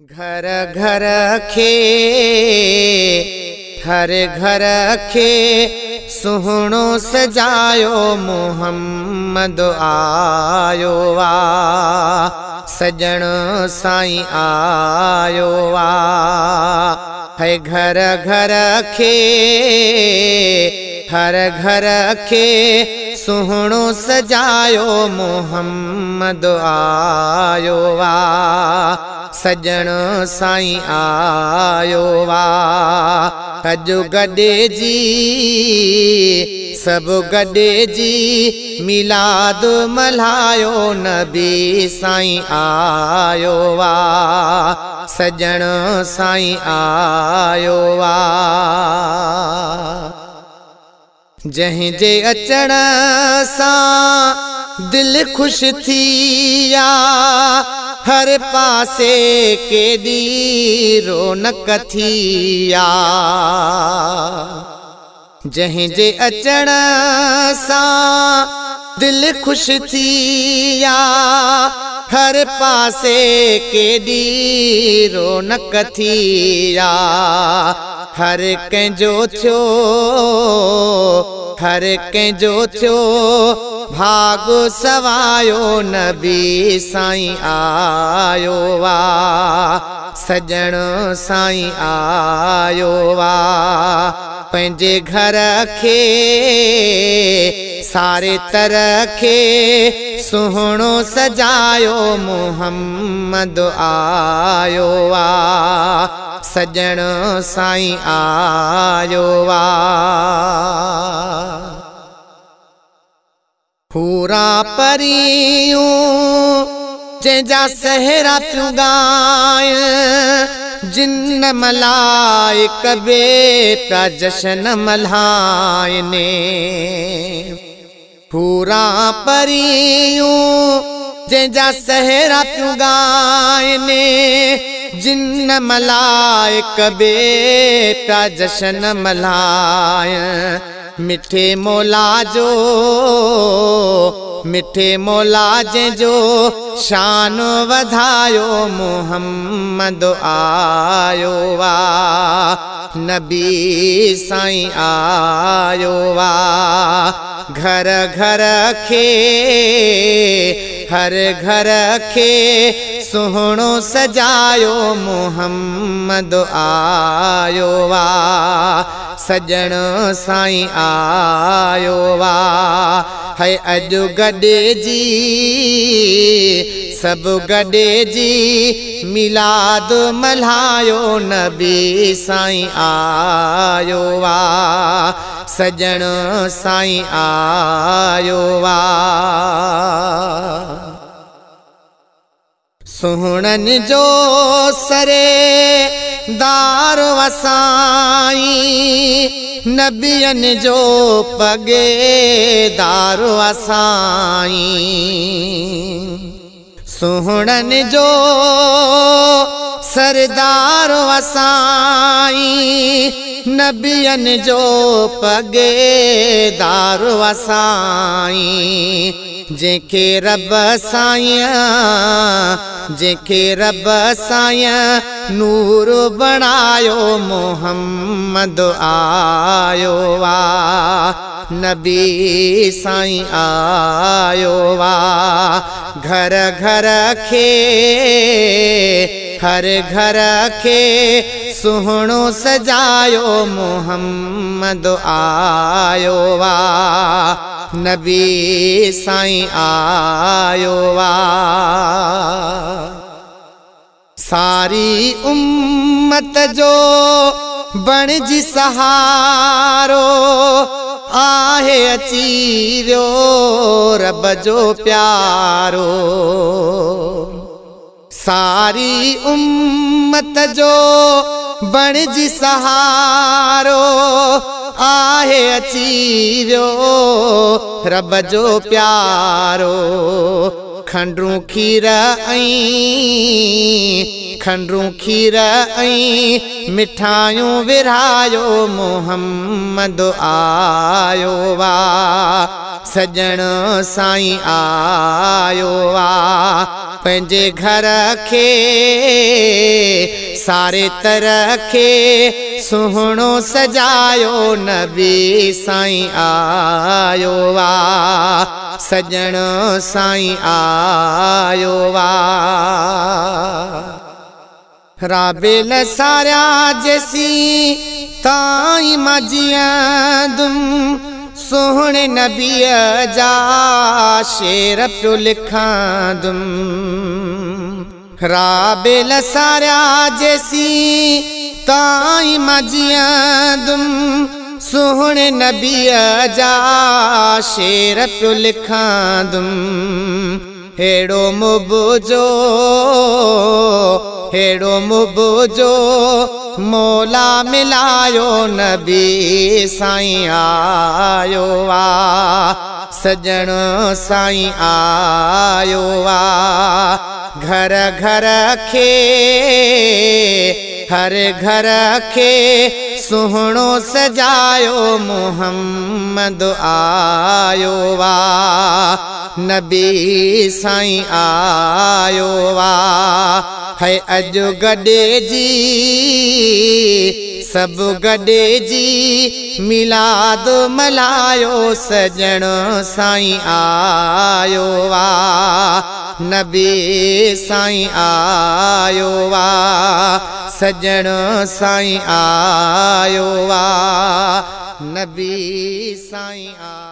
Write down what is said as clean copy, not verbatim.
घर घर खे हर घर खे सुहणो सजायो मोहम्मद आयो वा सजण साईं आयो वा है घर घर खे हर घर खे सुहणो सजायो मोहम्मद आयो वा सजण साईं आयो वा अजु गॾिजी सभु गॾिजी मिलाद मल्हायो नबी साईं आयो वा सजण साईं आयो वा जंहिंजे अचण सां दिल खुश थिया हर पासे केॾी रौनक थिया जंहिंजे अचण सां दिल खुश थिया हर पासे केॾी रौनक थिया हर कंहिंजो थियो हर कंहिंजो थियो भाग सवायो नबी साईं आयो वा सजण साईं आयो वा पंहिंजे घर खे सारे तरह खे सुहणो सजायो मोहम्मद आयो वा सजण साईं आयो वा पूरा परियूं जंहिंजा सहरा पियूं ॻाइनि जिन मलाइक बे पिया जशन मल्हाइनि पूरा परियूं जंहिंजा सहरा पियूं ॻाइनि जिन मलाइक बे पिया जशन मल्हाइनि मिठे मौला जो मिठे मौला जो शान वधायो मोहम्मद आयो वा नबी साईं आयो वा घर घर खे हर घर खे सुहणो सजायो मोहम्मद आयो वा सजण साईं आयो वा है अजु गॾिजी सभु गॾिजी मिलाद मल्हायो नबी साईं आयो वा सजण साईं आयो वा सुहणनि जो सरे दार वसाई नबियन जो पगे दार वसाई सुहणन जो सरदार वसाई नबियन जो पगे दार वसाई जंहिंखे रब साईं जंहिंखे रब साईं नूर बणायो मोहम्मद आयो वा नबी साईं आयो वा घर घर खे हर घर खे सुहणो सजायो मोहम्मद आयो वा नबी साईं आयो वा सारी उम्मत जो बणिजी सहारो आहे अची वियो रब जो प्यारो सारी उम्मत जो बणिजी सहारो आहे अची वियो रब जो प्यारो खंडरू खीर ऐं मिठायूं विरायो मोहम्मद आयो वा सजण साईं आयो वा पंहिंजे घर खे सारे तरह के सुहणो सजायो नबी साईं आयो वा सजण साईं आयो वा राबेल सारा जैसी ताई मजियदुम सोहणे नबीअ जा शेर पियो लिखांदुम राबेल सारा जैसी ताई मजियदुम सोहणे नबीअ जा शेर पियो लिखांदुम हेड़ो मुबुजो हेड़ो मुबुजो मौला मिलायो नबी साईं आयो वा सजण साईं आयो वा घर घर खे हर घर खे सुहणो सजायो मोहम्मद आयो वा नबी साईं आयो वा है अजो गडे जी सब गडे जी मिलाद मलायो सजण साईं आयो वा नबी साईं आयो वा सजण साईं आयो वा नबी साईं